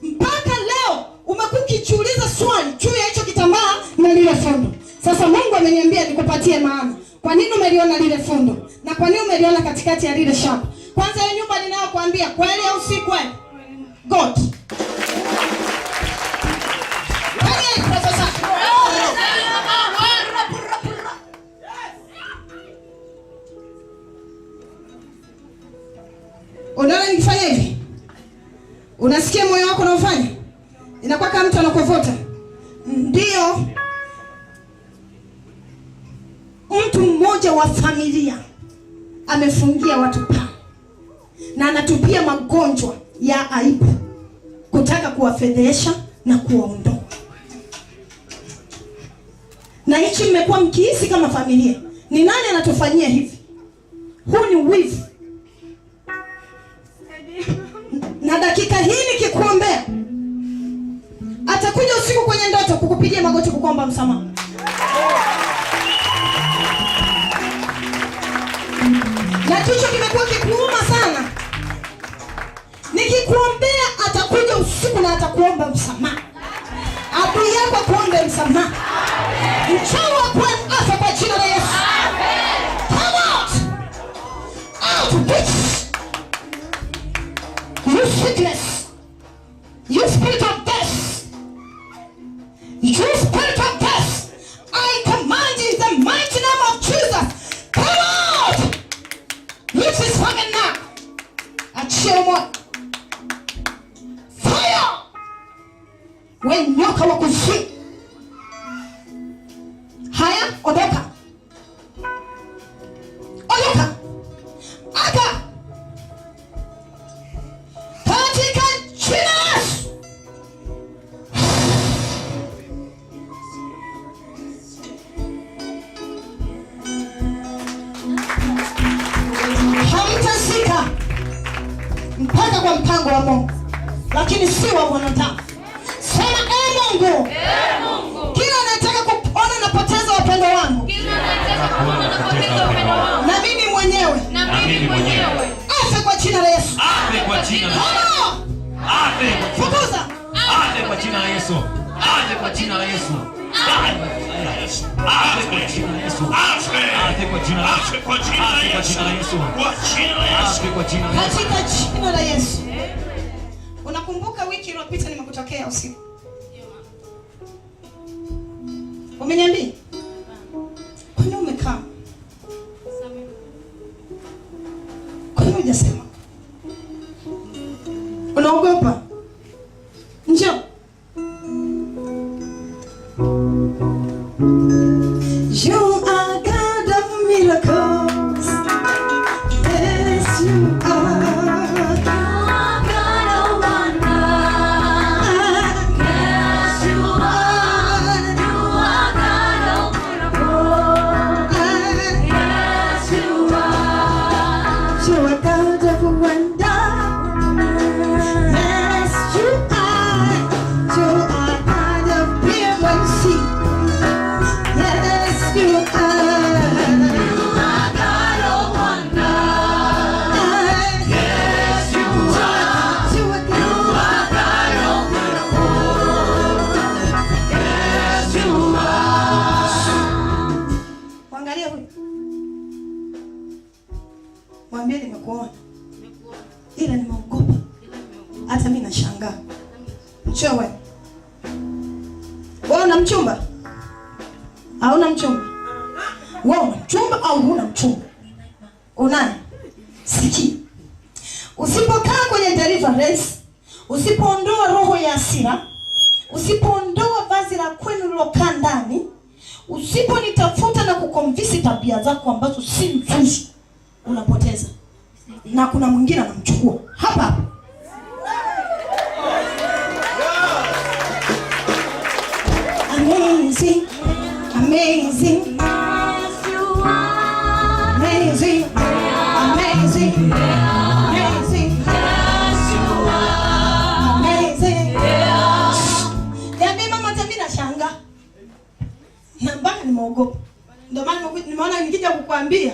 Mpaka leo umekuwa ukijiuliza swali juu ya hicho kitambaa na lile fundo. Sasa Mungu ameniambia nikupatie maana. Kwa nini umeliona lile fundo? Na kwa nini umeliona katikati ya lile shamba? Kwanza hiyo nyumba ninayokuambia, kweli au si kweli? God. Kweli profesa. Unaona nikifanya hivi? Unasikia moyo wako unaofanya? Inakuwa kama mtu anakuvuta. Ndio. Mtu mmoja wa familia amefungia watu pa na anatupia magonjwa ya aibu, kutaka kuwafedhesha na kuwaondoa. Na hichi mmekuwa mkihisi kama familia. Ni nani anatufanyia hivi? Huu ni wivu. Na dakika hii nikikuombea, atakuja usiku kwenye ndoto kukupigia magoti kukuomba msamaha. Na kichwa kimekuwa kikuuma sana. Nikikuombea atakuja usiku na atakuomba msamaha. Adui yako kuombe msamaha. Mchawi wako afa kwa jina la Yesu. Come out. Out bitch. You sickness. You spirit of death. You spirit of death. I command you in the mighty name of Jesus. Come out. Lift this fucking now. Achia moto. Fire. When nyoka wa kuzimu. Haya, ondoka. Ondoka. Aka. Katika jina la Yesu. Hamtasika mpaka kwa mpango wa Mungu, lakini si wa mwanadamu. Sema Mungu. Kila anataka kuona napoteza upendo wangu. Na mimi mwenyewe. Afe kwa jina la Yesu. Afe kwa jina la Yesu. Afe. Fukuza. Afe kwa jina la Yesu. Afe kwa jina la Yesu. Afe kwa jina la Yesu. Afe kwa jina la Yesu. Afe kwa jina la Yesu. Afe kwa jina la Yesu. Katika jina la Yesu. Unakumbuka wiki iliyopita nimekutokea usiku? Umeniambia? Kwa nini umekaa? Kwa nini hujasema? Unaogopa? Njoo. You are God of miracles. Yes, you are. Mwambie nimekuona. Ila nimeogopa. Hata mimi nashangaa. Mchoo wewe. Wewe una mchumba? Hauna mchumba? Wewe una mchumba au huna mchumba? Unaye? Sikia. Usipokaa kwenye deliverance, usipoondoa roho ya hasira, usipoondoa vazi la kwenu lilokaa ndani, usiponitafuta na kukonvince tabia zako ambazo si nzuri, unapoteza. Na kuna mwingine anamchukua. Hapa hapa. Amazing, amazing, amazing, amazing, amazing, amazing. Yaani mama mimi nashanga. Na mpaka nimeogopa. Ndio maana nimeona nikija kukuambia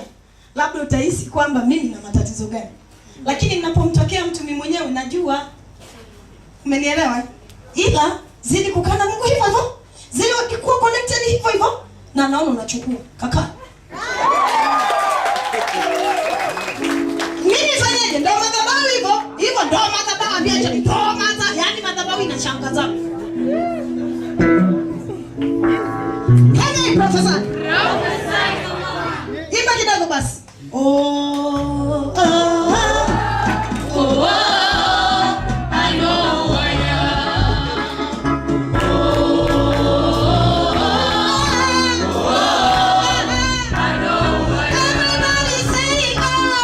labda utahisi kwamba mimi na matatizo gani. Lakini ninapomtokea mtu mimi mwenyewe najua. Umenielewa? Ila zidi kukaa na Mungu hivyo hivyo. Zile wakikuwa connected hivyo hivyo na naona unachukua kaka. Mimi fanyaje? Ndio madhabahu hivyo. Hivyo ndio madhabahu ambia cha ndio madhabahu, yani madhabahu inashangaza. Kama profesa. Imba kidogo basi. Oh, I know I am. I know I am. everybody say oh.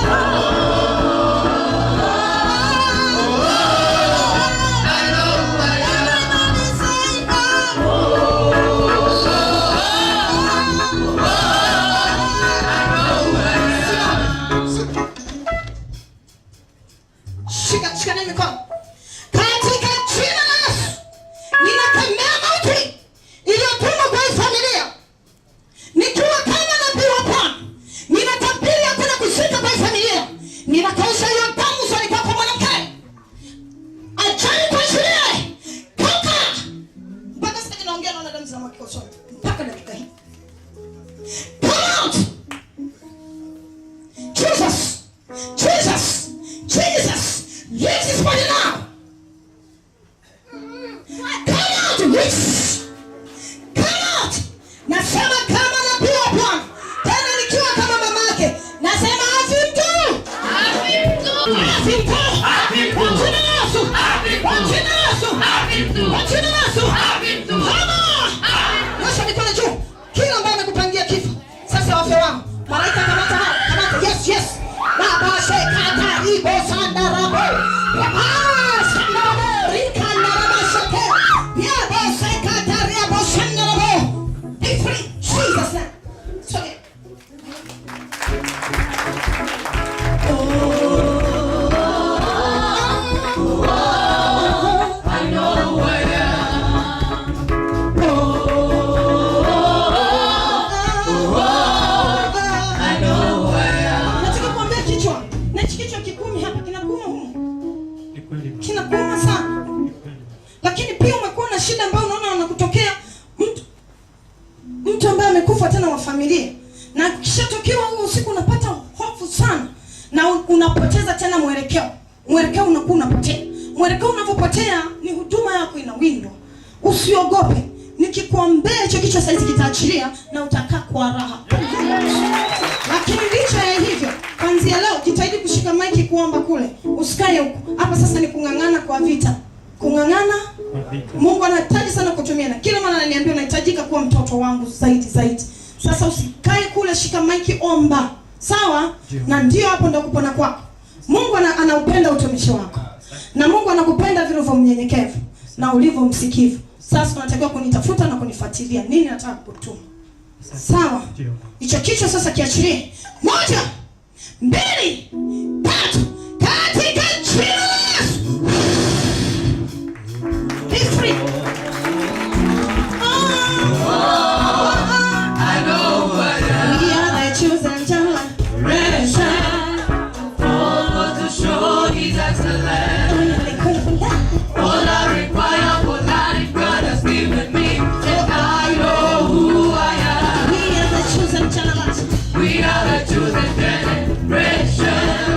I know I am. Everybody say oh. Shika nini mikono. Katika jina la Yesu ninakemea mauti iliyotumwa kwa hii familia. Nikiwa kama nabii wa Bwana, ninatabiri hakuna kushika kwa hii familia. Ninakausha hiyo damu usoni kwako mwanamke. Achani kuashiria. Toka. Mpaka sasa naongea na damu za mwako usoni. Mpaka dakika hii. Come out. Jesus. Jesus. Jesus. Leave this body now. Come out, witch. Come out. Nasema kama nabii wa Bwana. Tena nikiwa kama mamake. Nasema afitu. Afitu. Afitu. Afitu. Wachina Yesu. Afitu. Wachina Yesu. Afitu. Wachina Yesu. Afitu. Yesu mikono juu. Kila ambaye amekupangia kifo. Sasa wafe wangu. Malaika kamata hao. Kamata. Yes, yes. Baba shekata ibo sanda rabo. Baba sanda rabo. Rika naraba sheke. Baba shekata riabo sanda rabo. Be free. Jesus name. It's okay. I know I am. I know I am. Nataka kuambia kichwa. Na kichwa kikumi hapa kinakuuma humu. Ni kweli. Kinakuuma sana. Lakini pia umekuwa na shida ambayo unaona wanakutokea mtu ambaye amekufa tena wa familia. Na kishatokewa huo usiku unapata hofu sana na unapoteza tena mwelekeo. Mwelekeo unakuwa unapotea. Mwelekeo unapopotea ni huduma yako inawindwa. Usiogope. Nikikuambia hicho kichwa saizi kitaachilia na utakaa kwa raha. Lakini licha ya hivyo, kuanzia leo jitahidi kushika maiki kuomba kule. Usikae huko. Hapa sasa ni kungangana kwa vita. Kungangana. Mungu anahitaji sana kutumia na kila mara ananiambia unahitajika kuwa mtoto wangu zaidi. Sasa usikae kule, shika maiki, omba. Sawa? Na ndio hapo ndio kupona kwako. Mungu anaupenda utumishi wako. Na Mungu anakupenda vile ulivyomnyenyekevu na ulivyomsikivu. Sasa unatakiwa kunitafuta na kunifuatilia. Nini nataka kutuma? Sawa? Hicho kichwa sasa kiachilie. 1, 2, 3. Katika jina la Yesu. Be free. I know I am. We are the chosen generation. All for to show His excellence. All I require for life God has given me, and I know who I am. We are the chosen generation. We are the chosen generation.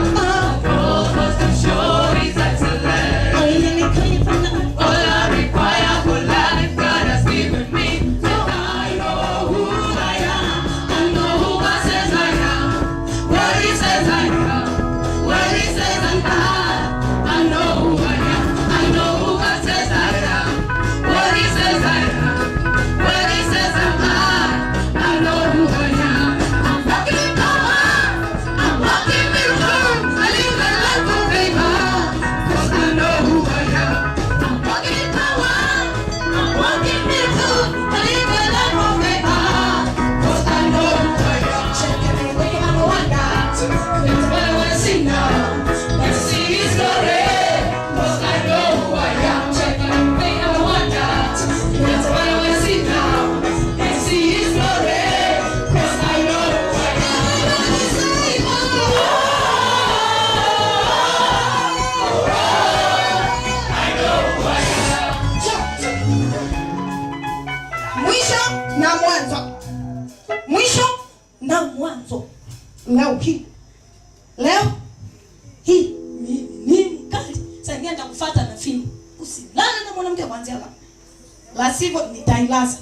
mwanamke kuanzia leo. La sivyo nitailaza.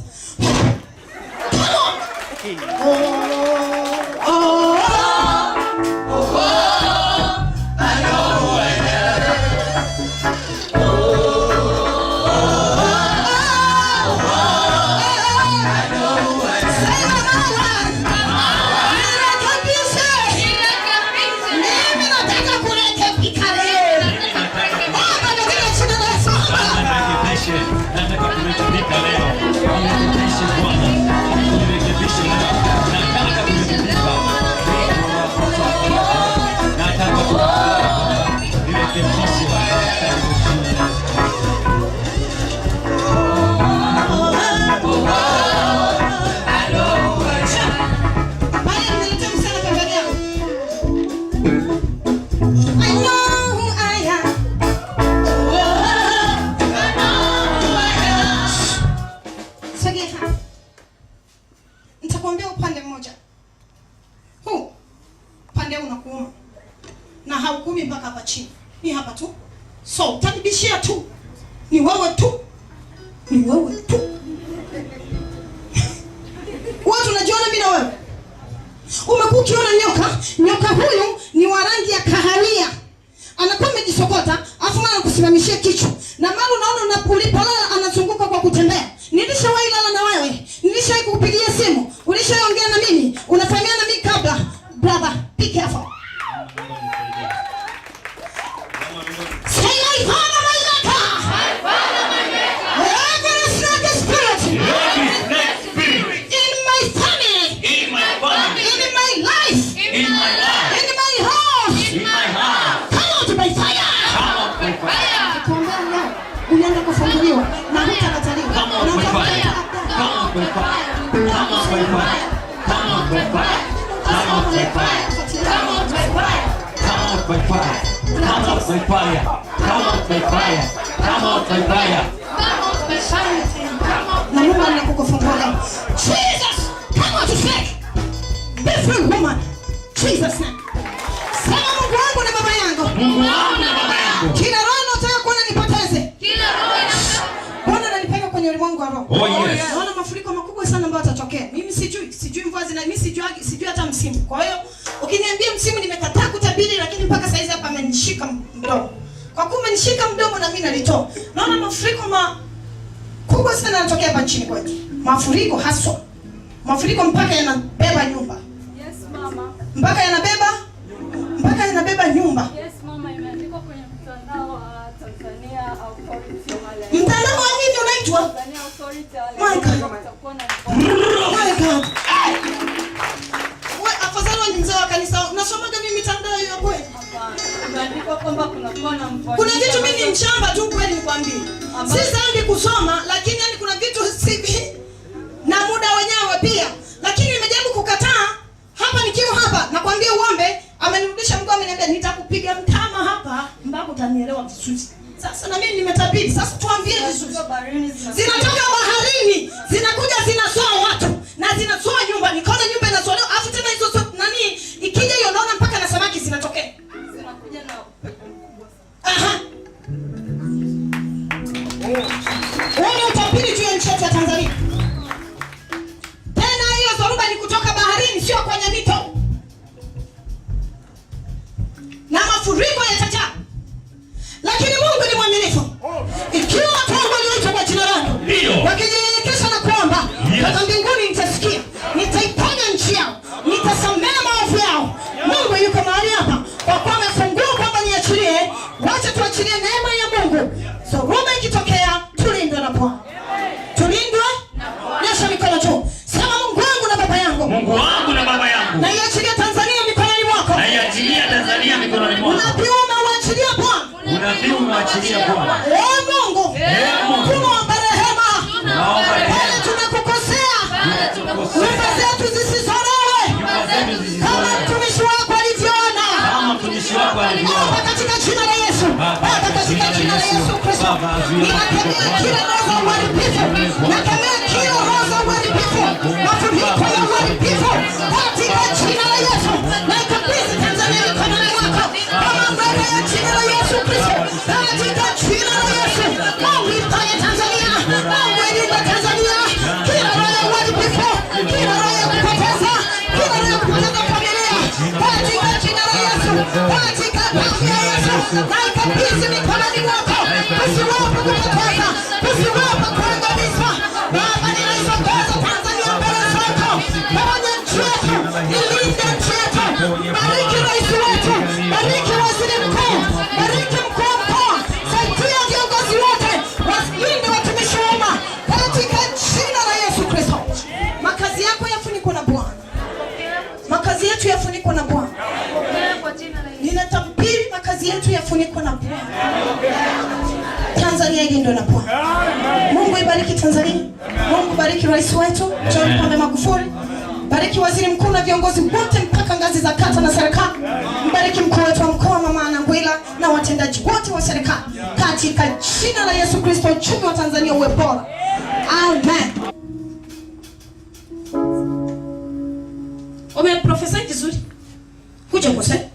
Nitakwambia upande mmoja. Huu upande unakuuma. Na haukumi mpaka hapa chini. Ni hapa tu. So, utanibishia tu. Ni wewe tu. Ni wewe tu. Watu unajiona mimi na wewe. Umekuwa ukiona nyoka. Nyoka huyu ni wa rangi ya kahawia. Anakuwa amejisokota, afu mara anakusimamishia kichwa. Na mara unaona unapulipolala anazunguka kwa kutembea. Nilishawahi lala na wewe. Nilishawahi kukupigia simu. Ulishaongea na mimi. Unafahamiana na mimi kabla. Brother, be careful. Say I follow my letter. I follow my letter. Every snake spirit. In my family. In my family. In my life. In my life. In my house. In my house. Come out by fire. Come out by fire. Tuambia leo. Unaenda kufunguliwa na hutakataliwa. Come out by fire. Come out by fire. Come out by fire. Come out by fire. Come out by fire. Come out by fire. Come out by fire. Come out by fire. Come out by fire. Come out by fire. Come out by fire. Na Mungu anakukufungua leo. Jesus, come out snake. Be free woman. Jesus name. Sema Mungu wangu na baba yangu. Mungu wangu na baba yangu. Kila roho inataka kuona nipoteze. Kila roho inataka. Bwana ananipeleka kwenye ulimwengu wa roho. Oh yes. Naona mafuriko makubwa sana ambayo yatatokea. Mimi sijui mvua mimi sijui hata msimu. Kwa hiyo ukiniambia msimu nimekataa kutabiri, lakini mpaka sasa hizi hapa amenishika mdomo. Kwa kuwa amenishika mdomo na mimi nalitoa. Naona mafuriko makubwa sana yanatokea hapa nchini kwetu. Mafuriko haswa. Mafuriko mpaka yanabeba nyumba. Yes mama. Mpaka yanabeba nyumba. Yes mama, imeandikwa kwenye mtandao wa Tanzania Authority wale. Mtandao wa nini unaitwa? Tanzania Authority wale. My God. Watakuwa na My God. Wewe afadhali ni mzee wa kanisa. Unasomaga mimi mitandao hiyo kweli? hapana. Imeandikwa kwamba kunakuwa na mvua. Kuna vitu mimi ni mshamba tu kweli nikwambie. Si dhambi kusoma, lakini yani kuna vitu sivi na muda wenyewe pia. Lakini nimejaribu kukataa hapa nikiwa hapa nakwambia uombe, amenirudisha Mungu ameniambia nitakupiga mtama hapa mpaka utanielewa vizuri. Sasa na mimi nimetabiri. Sasa tuambie vizuri. Zinatoka baharini, zinakuja zinasoa watu na zinasoa nyumba. Nikaona nyumba inasolewa, afu tena hizo nani ikija hiyo naona mpaka na samaki zinatokea. Zinakuja na upepo mkubwa sana. Aha. Wewe utabiri juu ya nchi ya Tanzania. Tena hiyo dhoruba ni kutoka baharini, sio kwenye mito. Na mafuriko yatajaa. Lakini Mungu ni mwaminifu. Ikiwa watu walioitwa kwa jina langu wakijinyenyekesha na kuomba, kutoka mbinguni nitasikia, nitaiponya nchi yao, nitasamehe maovu yao. Mungu yuko mahali hapa kwa kuwa amefungua kwamba niachilie. Wacha tuachilie neema ya Mungu. Dhoruba ikitokea tulindwe na Bwana. Tulindwe na Bwana. Nyosha mikono juu. Sema Mungu wangu na baba yangu. Mungu wangu na baba yangu. Na iachilie Tanzania mikononi mwako. Na iachilie Tanzania mikononi mwako. Unabii umeuachilia Bwana. Unabii umeuachilia Bwana. Mungu. Mungu. Tunaomba rehema. Tunaomba rehema. Pale tumekukosea. Nyumba zetu zisizolewe. Kama mtumishi wako alivyoona. Kama mtumishi wako alivyoona. Baba katika jina la Yesu. Baba katika jina la Yesu Kristo. Ninakemea kila roho za uharibifu. Nakemea kila roho za uharibifu. Mafuriko ya uharibifu. Katika jina la Yesu. Naikabidhi Tanzania mikononi mwako. Kwa mamlaka ya jina la Yesu Kristo. Katika jina la Yesu. Mungu ipaye katika damu ya Yesu. Na ikabidhi mikononi mwako. Usiwapo kupotoza, usiwapo kuangamizwa. Baba, ninaisogeza Tanzania mbele zako. Ponya nchi yetu, ilinde nchi yetu. Bariki rais wetu, bariki waziri mkuu, bariki mkuu wa mkoa. Saidia viongozi wote, walinde watumishi wa umma katika jina la Yesu Kristo. Makazi yako yafunikwe na Bwana. Makazi yetu yafunikwe na Bwana. Ninatabiri makazi yetu yafunikwe na Bwana. Tanzania ilindwe na Bwana. Mungu ibariki Tanzania. Mungu bariki rais wetu John Pombe Magufuli. Bariki waziri mkuu na viongozi wote mpaka ngazi za kata na serikali. Mbariki mkuu wetu wa mkoa Mama Anangwila na watendaji wote wa serikali. Katika jina la Yesu Kristo, uchumi wa Tanzania uwe bora. Amen. Umeprofesa vizuri. Kuja kose.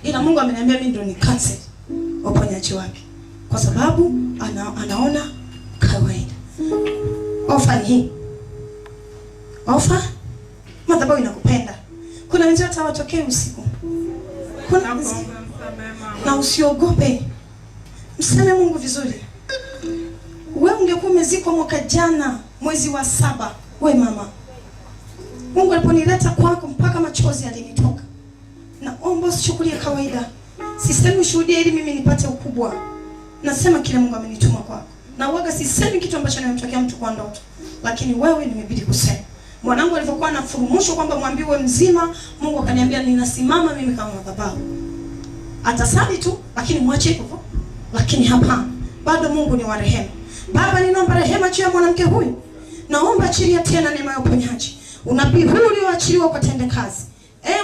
Ila Mungu ameniambia mimi ndio ni cancel uponyaji wake. Kwa sababu anaona kawaida. Ofa ni hii. Ofa? Madhabahu inakupenda. Kuna wenzao hawatokei usiku. Kuna na usiogope. Mseme Mungu vizuri. Wewe ungekuwa umezikwa mwaka jana mwezi wa 7. Wewe mama. Mungu aliponileta kwako mpaka machozi yalinitoka. Naomba usichukulie kawaida. Sisemi ushuhudie ili mimi nipate ukubwa. Nasema kile Mungu amenituma kwako. Na waga sisemi kitu ambacho nimemtokea mtu kwa ndoto. Lakini wewe nimebidi kusema. Mwanangu alivyokuwa anafurumushwa kwamba mwambiwe mzima, Mungu akaniambia ninasimama mimi kama madhabahu. Atasali tu, lakini mwache hivyo. Lakini hapana. Bado Mungu ni wa rehema. Baba, ninaomba rehema juu ya mwanamke huyu. Naomba achilia tena neema ya uponyaji. Unabii huu ulioachiliwa ukatende kazi.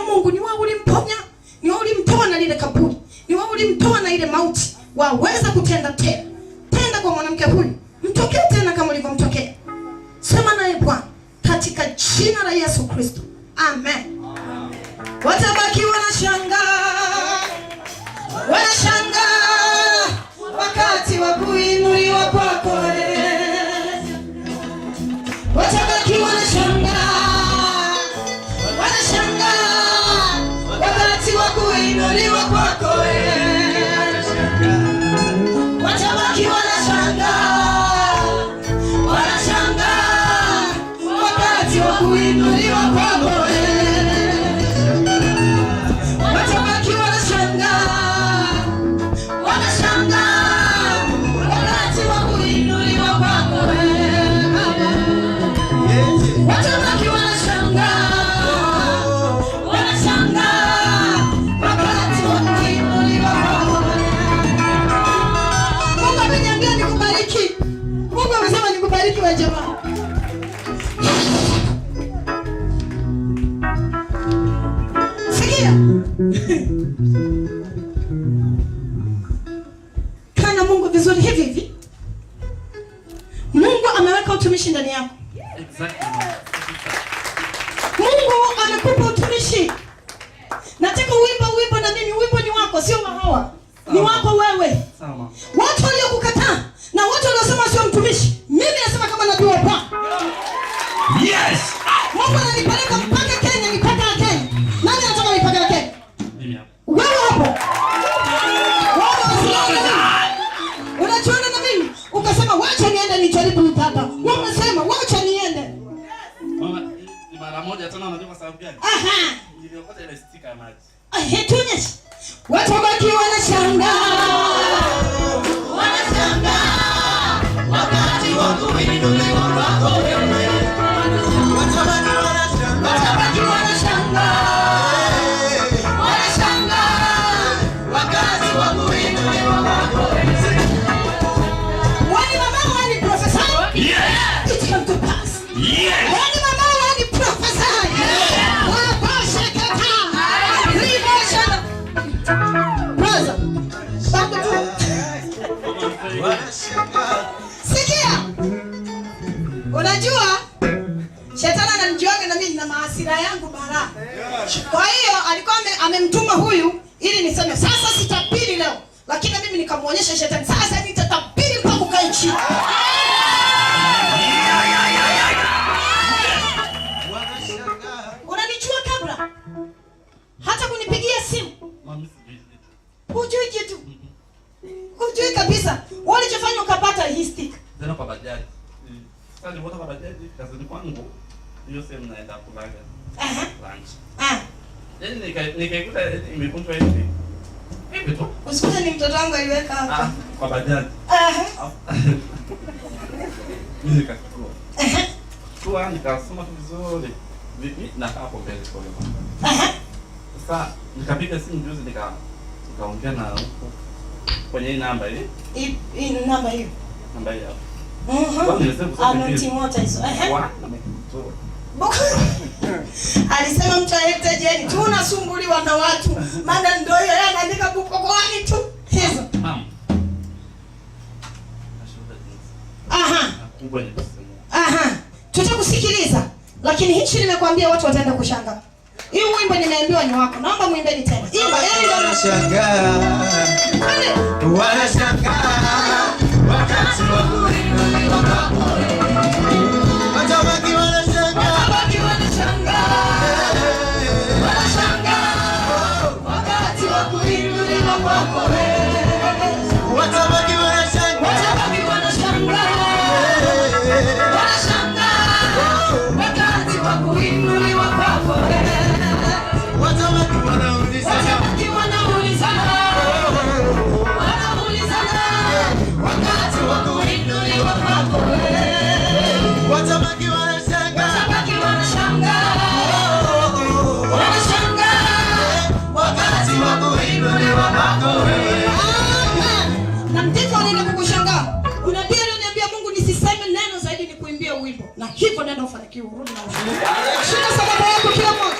Mungu, ni wewe ulimponya, ni wewe ulimtoa na lile kaburi, ni wewe ulimtoa na ile mauti. Waweza kutenda tena. Tenda kwa mwanamke huyu. Mtokee tena kama ulivyomtokea. Sema naye Bwana katika jina la Yesu Kristo. Amen. Watabaki wanashangaa. Wanashangaa wakati wa kuinuliwa kwako. Watabaki wanashangaa. Wanashangaa wakati wa kuinuliwa kwako. Watabaki wanashangaa. Wanashangaa wakati wa kuinuliwa kwako. Watabaki wanashangaa. Wanashangaa wakati wa kuinuliwa kwako. Watabaki wanashangaa. Wanashangaa wakati wa kuinuliwa kwako. Mungu ameniambia nikubariki. Mungu amesema nikubariki wa jamaa. Sikia. Kana Mungu vizuri hivi hivi. Mungu ameweka utumishi ndani yako. Mungu amekupa utumishi. Nataka uimba na mimi, wimbo ni wako, sio wa hawa. Ni wako wewe. Sawa. Watu waliokukataa na watu waliosema sio mtumishi, mimi nasema kama nabii wa Bwana. Yes. Mungu ananipeleka mpaka Kenya, nipaka Kenya. Nani anataka nipaka Kenya? Mimi hapo. Wewe hapo. Unachoona na mimi? Ukasema wacha niende nijaribu nitaka. Wewe unasema wacha niende. Mama, ni mara moja tena unajua kwa sababu gani? Niliokota ile sticker ya maji. Tunyeshe. Watabaki wanashangaa. Wanashangaa wakati wa kuinuliwa kwako wewe. Watabaki wanashangaa. Wanashangaa wakati wa kuinuliwa kwako wewe. Wani mama wani profesa? Yes. It come to pass. Yes. Wani mama wani profesa? Yes. Waboshe kata. Riboshe. Brother. Sikia. Unajua Shetani ananijuaga na mimi na maasira yangu bara. Kwa hiyo alikuwa amemtuma huyu ili niseme sasa sitabiri leo. Lakini mimi nikamuonyesha Shetani sasa nitatabiri mpaka ukae chini. Unanijua kabla hata kunipigia simu. Hujui kitu. Hujui kabisa. Wewe ulichofanya ukapata hii stick. Tena kwa bajaji. Sasa nilipota kwa bajaji kazini kwangu. Hiyo sehemu naenda kulaga. Lunch. Yaani nikaikuta imekunjwa hivi. Hivi tu. Usikute ni mtoto wangu aliweka hapa. Kwa bajaji. Mimi nikachukua. Kwa nikasoma tu vizuri. Vipi na hapo mbele kwa leo. Sasa nikapiga simu juzi nikaongea na huko kwenye hii namba hii. Hii namba hiyo. Namba hiyo. Anoti moto hizo. Alisema mtu ayeteje tunasumbuliwa na watu. Maana ndio hiyo yeye anaandika bukokoani tu. Hizo. Tutakusikiliza. Lakini hichi nimekwambia watu wataenda kushangaa. Hii wimbo nimeambiwa ni wako. Naomba muimbeni tena. Imba, ndio wanashangaa. Wanashangaa. Wakati wa kuinuliwa kwako. Watabaki wanashangaa. Watabaki wanashangaa. Wanashangaa. Wakati wa kuinuliwa kwako. Watabaki wanashangaa. Watabaki wanashangaa. Wakati wa kuinuliwa kwako. Watabaki wanauliza. Watabaki wanauliza. Wanaulizana. Wakati wa kuinuliwa kwako. Watabaki wanashangaa. Watabaki wanashangaa. Wanashangaa. Wakati wa kuinuliwa kwako. Na ndivyo ninakushangaa. Unabii ananiambia Mungu nisiseme neno zaidi ni kuimbia wimbo. Na hivyo nenda ufanikiwe urudi na ushindi. Shika sababu yako kila mmoja.